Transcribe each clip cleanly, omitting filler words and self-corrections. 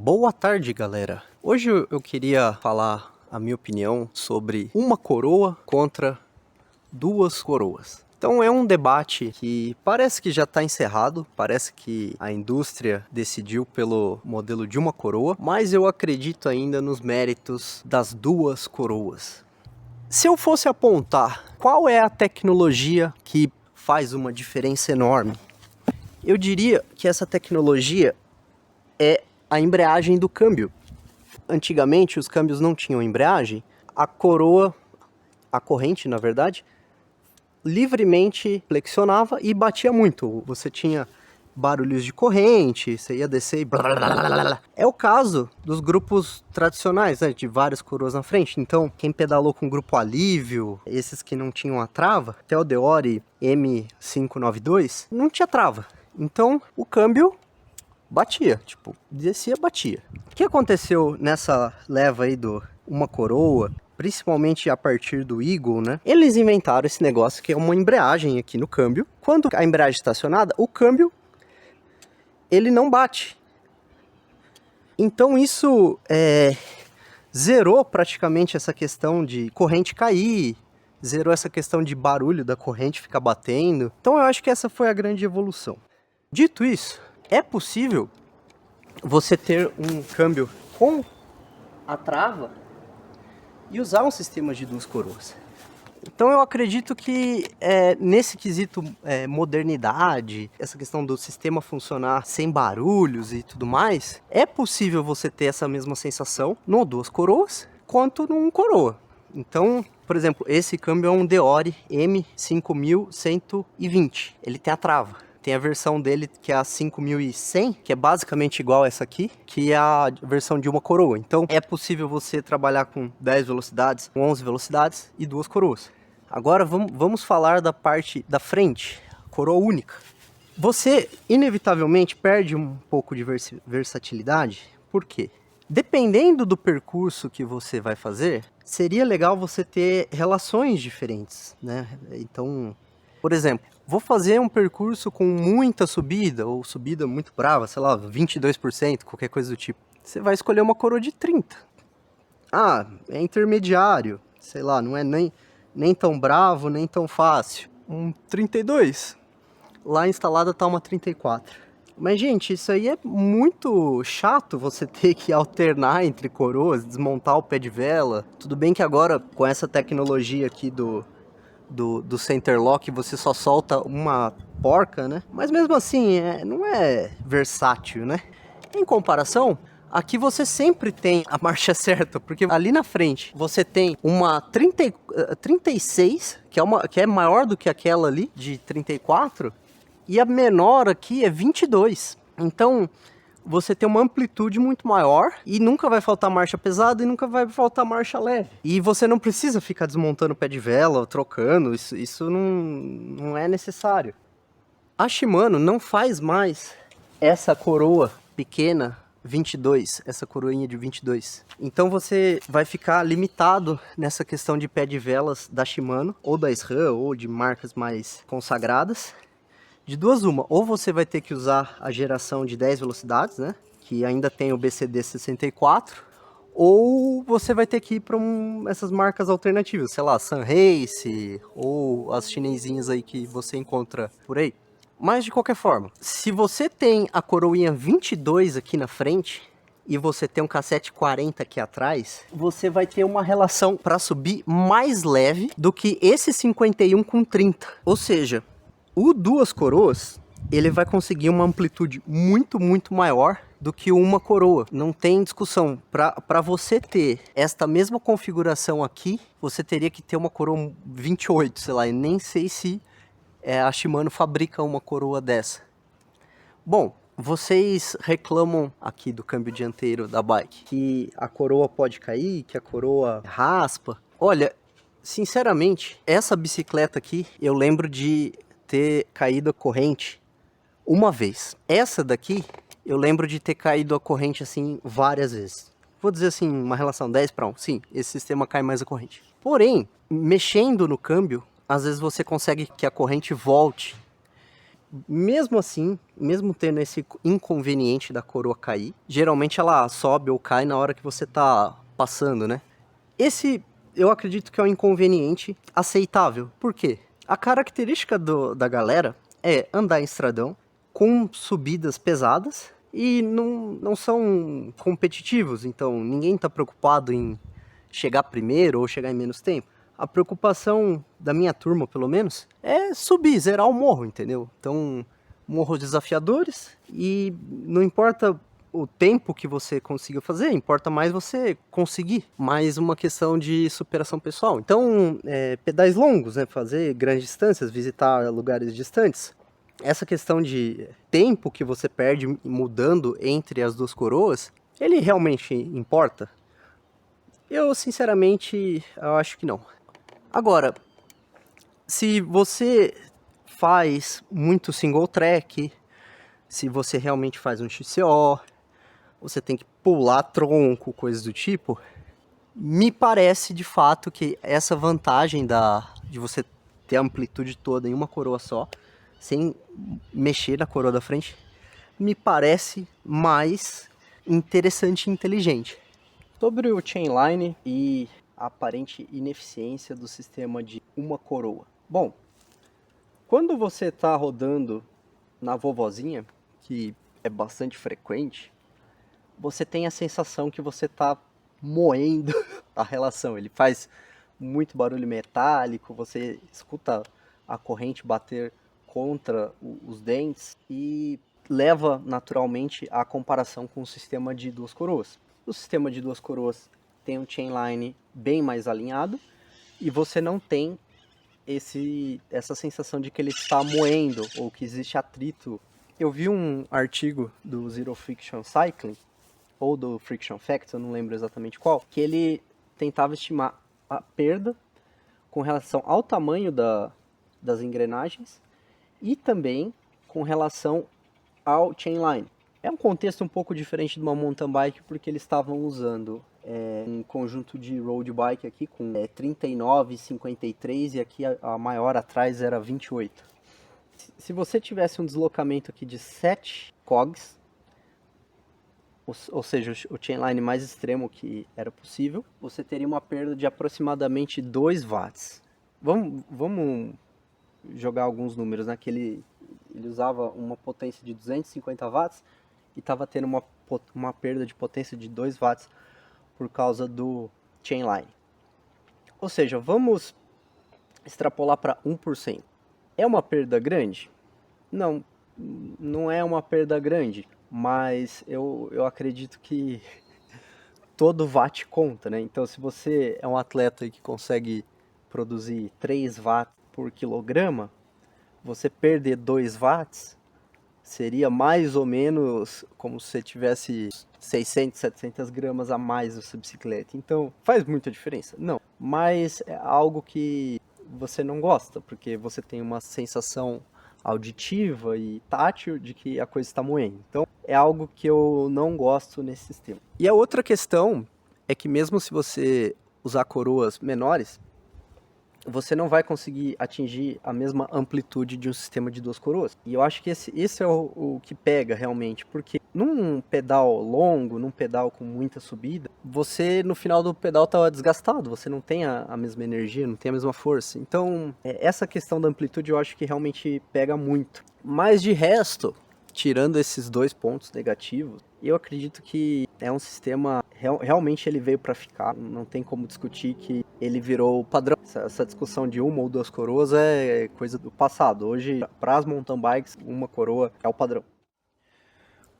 Boa tarde, galera. Hoje eu queria falar a minha opinião sobre uma coroa contra duas coroas. Então é um debate que parece que já está encerrado, parece que a indústria decidiu pelo modelo de uma coroa, mas eu acredito ainda nos méritos das duas coroas. Se eu fosse apontar qual é a tecnologia que faz uma diferença enorme, eu diria que essa tecnologia é a embreagem do câmbio. Antigamente os câmbios não tinham embreagem, a corrente na verdade, livremente flexionava e batia muito. Você tinha barulhos de corrente, você ia descer e blá, blá, blá, blá, blá. É o caso dos grupos tradicionais, né, de várias coroas na frente. Então, quem pedalou com o grupo Alívio, esses que não tinham a trava, até o Deore M592, não tinha trava. Então, o câmbio batia, tipo, descia, batia. O que aconteceu nessa leva aí do uma coroa, principalmente a partir do Eagle, né? Eles inventaram esse negócio que é uma embreagem aqui no câmbio. Quando a embreagem está acionada, o câmbio, ele não bate. Então isso zerou praticamente essa questão de corrente cair, zerou essa questão de barulho da corrente ficar batendo. Então eu acho que essa foi a grande evolução. Dito isso, é possível você ter um câmbio com a trava e usar um sistema de duas coroas. Então eu acredito que nesse quesito modernidade, essa questão do sistema funcionar sem barulhos e tudo mais, é possível você ter essa mesma sensação no duas coroas quanto num coroa. Então, por exemplo, esse câmbio é um Deore M5120, ele tem a trava. Tem a versão dele que é a 5100, que é basicamente igual a essa aqui, que é a versão de uma coroa. Então é possível você trabalhar com 10 velocidades, com 11 velocidades e duas coroas. Agora vamos falar da parte da frente, coroa única. Você inevitavelmente perde um pouco de versatilidade, por quê? Dependendo do percurso que você vai fazer, seria legal você ter relações diferentes, né? Então, por exemplo, vou fazer um percurso com muita subida, ou subida muito brava, sei lá, 22%, qualquer coisa do tipo. Você vai escolher uma coroa de 30. Ah, é intermediário, sei lá, não é nem tão bravo, nem tão fácil. Um 32. Lá instalada tá uma 34. Mas, gente, isso aí é muito chato, você ter que alternar entre coroas, desmontar o pé de vela. Tudo bem que agora, com essa tecnologia aqui do center lock, você só solta uma porca, né? Mas mesmo assim, não é versátil, né? Em comparação, aqui você sempre tem a marcha certa, porque ali na frente você tem uma 36, que é maior do que aquela ali, de 34, e a menor aqui é 22. Então, você tem uma amplitude muito maior e nunca vai faltar marcha pesada e nunca vai faltar marcha leve. E você não precisa ficar desmontando o pé de vela, trocando, isso não é necessário. A Shimano não faz mais essa coroa pequena 22, essa coroinha de 22. Então você vai ficar limitado nessa questão de pé de velas da Shimano, ou da SRAM, ou de marcas mais consagradas. De duas uma, ou você vai ter que usar a geração de 10 velocidades, né, que ainda tem o BCD 64, ou você vai ter que ir para essas marcas alternativas, sei lá, Sunrace, ou as chinesinhas aí que você encontra por aí. Mas de qualquer forma, se você tem a coroinha 22 aqui na frente, e você tem um cassete 40 aqui atrás, você vai ter uma relação para subir mais leve do que esse 51 com 30. Ou seja, o duas coroas, ele vai conseguir uma amplitude muito, muito maior do que uma coroa. Não tem discussão. Para você ter esta mesma configuração aqui, você teria que ter uma coroa 28, sei lá, e nem sei se a Shimano fabrica uma coroa dessa. Bom, vocês reclamam aqui do câmbio dianteiro da bike, que a coroa pode cair, que a coroa raspa. Olha, sinceramente, essa bicicleta aqui, eu lembro de ter caído a corrente uma vez. Essa daqui, eu lembro de ter caído a corrente assim várias vezes. Vou dizer assim, uma relação 10:1. Sim, esse sistema cai mais a corrente. Porém, mexendo no câmbio, às vezes você consegue que a corrente volte. Mesmo assim, mesmo tendo esse inconveniente da coroa cair, geralmente ela sobe ou cai na hora que você tá passando, né? Esse eu acredito que é um inconveniente aceitável. Por quê? A característica da galera é andar em estradão com subidas pesadas e não são competitivos, então ninguém tá preocupado em chegar primeiro ou chegar em menos tempo. A preocupação da minha turma, pelo menos, é subir, zerar o morro, entendeu? Então, morros desafiadores e não importa o tempo que você consiga fazer, importa mais você conseguir. Mais uma questão de superação pessoal. Então, pedais longos, né? Fazer grandes distâncias, visitar lugares distantes. Essa questão de tempo que você perde mudando entre as duas coroas, ele realmente importa? Eu, sinceramente, eu acho que não. Agora, se você faz muito single track, se você realmente faz um XCO, você tem que pular tronco, coisas do tipo, me parece de fato que essa vantagem de você ter a amplitude toda em uma coroa só, sem mexer na coroa da frente, me parece mais interessante e inteligente. Sobre o chainline e a aparente ineficiência do sistema de uma coroa. Bom, quando você está rodando na vovozinha, que é bastante frequente, você tem a sensação que você está moendo a relação. Ele faz muito barulho metálico, você escuta a corrente bater contra os dentes e leva naturalmente a comparação com o sistema de duas coroas. O sistema de duas coroas tem um chainline bem mais alinhado e você não tem essa sensação de que ele está moendo ou que existe atrito. Eu vi um artigo do Zero Friction Cycling ou do Friction Facts, eu não lembro exatamente qual, que ele tentava estimar a perda com relação ao tamanho das engrenagens e também com relação ao chainline. É um contexto um pouco diferente de uma mountain bike, porque eles estavam usando um conjunto de road bike aqui com 39, 53 e aqui a maior atrás era 28. Se você tivesse um deslocamento aqui de 7 cogs, ou seja, o chainline mais extremo que era possível, você teria uma perda de aproximadamente 2 watts. Vamos jogar alguns números, né? Que ele usava uma potência de 250 watts e estava tendo uma perda de potência de 2 watts por causa do chainline. Ou seja, vamos extrapolar para 1%. É uma perda grande? Não, não é uma perda grande, mas eu acredito que todo watt conta, né? Então, se você é um atleta que consegue produzir 3 watts por quilograma, você perder 2 watts seria mais ou menos como se você tivesse 600, 700 gramas a mais da sua bicicleta. Então, faz muita diferença? Não. Mas é algo que você não gosta, porque você tem uma sensação auditiva e tátil de que a coisa está moendo. Então, é algo que eu não gosto nesse sistema. E a outra questão é que mesmo se você usar coroas menores, você não vai conseguir atingir a mesma amplitude de um sistema de duas coroas. E eu acho que esse é o que pega realmente, porque num pedal longo, num pedal com muita subida, você no final do pedal tá desgastado, você não tem a mesma energia, não tem a mesma força. Então, essa questão da amplitude eu acho que realmente pega muito. Mas de resto, tirando esses dois pontos negativos, eu acredito que é um sistema, realmente ele veio para ficar, não tem como discutir que ele virou padrão. Essa discussão de uma ou duas coroas é coisa do passado. Hoje, para as mountain bikes, uma coroa é o padrão.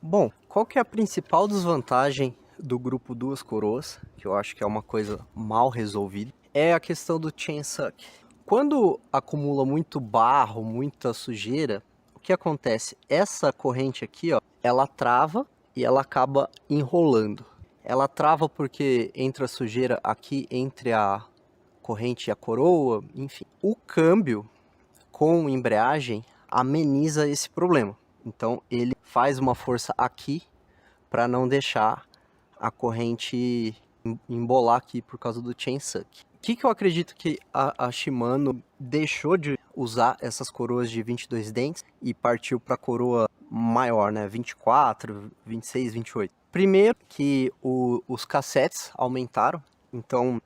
Bom, qual que é a principal desvantagem do grupo duas coroas, que eu acho que é uma coisa mal resolvida, é a questão do chain suck. Quando acumula muito barro, muita sujeira, o que acontece? Essa corrente aqui, ó, ela trava e ela acaba enrolando. Ela trava porque entra a sujeira aqui entre a corrente e a coroa, enfim. O câmbio com embreagem ameniza esse problema. Então ele faz uma força aqui para não deixar a corrente embolar aqui por causa do chain suck. que eu acredito que a Shimano deixou de usar essas coroas de 22 dentes e partiu para coroa maior, né? 24, 26, 28. Primeiro que os cassetes aumentaram, então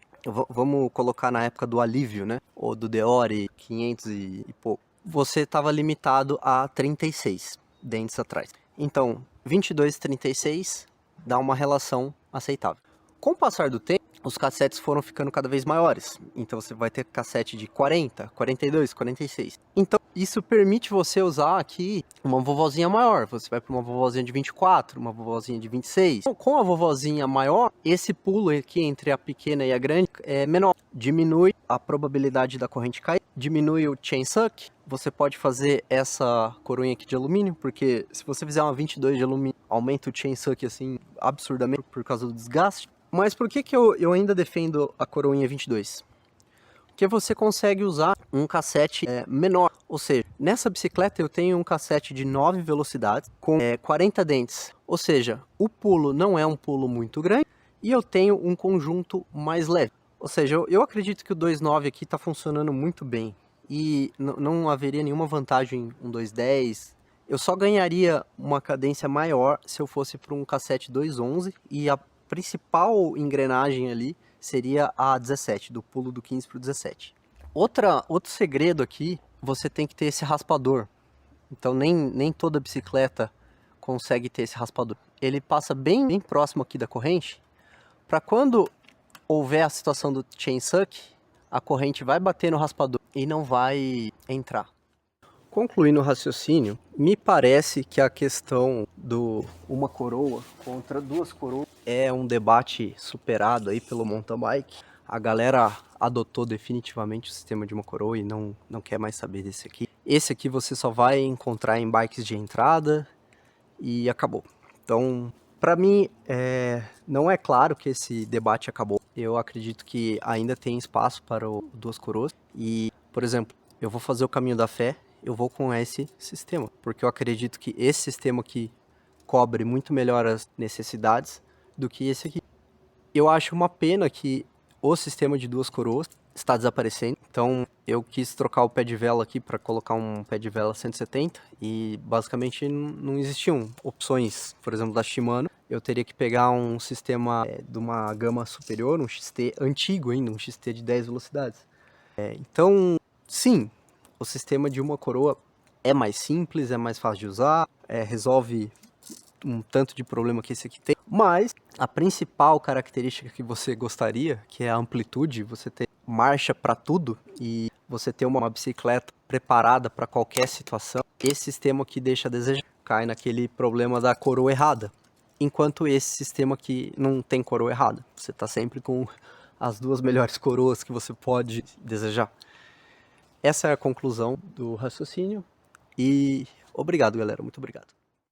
vamos colocar na época do Alívio, né? Ou do Deore 500 e pouco. Você estava limitado a 36 dentes atrás. Então, 22 e 36 dá uma relação aceitável. Com o passar do tempo, os cassetes foram ficando cada vez maiores. Então você vai ter cassete de 40, 42, 46. Então isso permite você usar aqui uma vovozinha maior. Você vai para uma vovozinha de 24, uma vovozinha de 26. Então, com a vovozinha maior, esse pulo aqui entre a pequena e a grande é menor. Diminui a probabilidade da corrente cair, diminui o chain suck. Você pode fazer essa coroinha aqui de alumínio, porque se você fizer uma 22 de alumínio, aumenta o chain suck assim absurdamente por causa do desgaste. Mas por que eu ainda defendo a coroinha 22? Porque você consegue usar um cassete menor. Ou seja, nessa bicicleta eu tenho um cassete de 9 velocidades com 40 dentes. Ou seja, o pulo não é um pulo muito grande e eu tenho um conjunto mais leve. Ou seja, eu acredito que o 2.9 aqui está funcionando muito bem. E não haveria nenhuma vantagem um 2.10. Eu só ganharia uma cadência maior se eu fosse para um cassete 2.11 e a principal engrenagem ali seria a 17, do pulo do 15 para o 17. Outro segredo aqui, você tem que ter esse raspador. Então nem toda bicicleta consegue ter esse raspador. Ele passa bem próximo aqui da corrente, para quando houver a situação do chain suck, a corrente vai bater no raspador e não vai entrar. Concluindo o raciocínio, me parece que a questão do uma coroa contra duas coroas é um debate superado aí pelo mountain bike. A galera adotou definitivamente o sistema de uma coroa e não quer mais saber desse aqui. Esse aqui você só vai encontrar em bikes de entrada e acabou. Então, para mim, não é claro que esse debate acabou. Eu acredito que ainda tem espaço para o duas coroas. E, por exemplo, eu vou fazer o caminho da fé. Eu vou com esse sistema, porque eu acredito que esse sistema aqui cobre muito melhor as necessidades do que esse aqui. Eu acho uma pena que o sistema de duas coroas está desaparecendo, então eu quis trocar o pé de vela aqui para colocar um pé de vela 170 e basicamente não existiam opções, por exemplo, da Shimano. Eu teria que pegar um sistema de uma gama superior, um XT antigo ainda, um XT de 10 velocidades. Então, sim, o sistema de uma coroa é mais simples, é mais fácil de usar, resolve um tanto de problema que esse aqui tem, mas a principal característica que você gostaria, que é a amplitude, você ter marcha para tudo e você ter uma bicicleta preparada para qualquer situação, esse sistema aqui deixa a desejar, cai naquele problema da coroa errada, enquanto esse sistema aqui não tem coroa errada, você está sempre com as duas melhores coroas que você pode desejar. Essa é a conclusão do raciocínio e obrigado, galera, muito obrigado.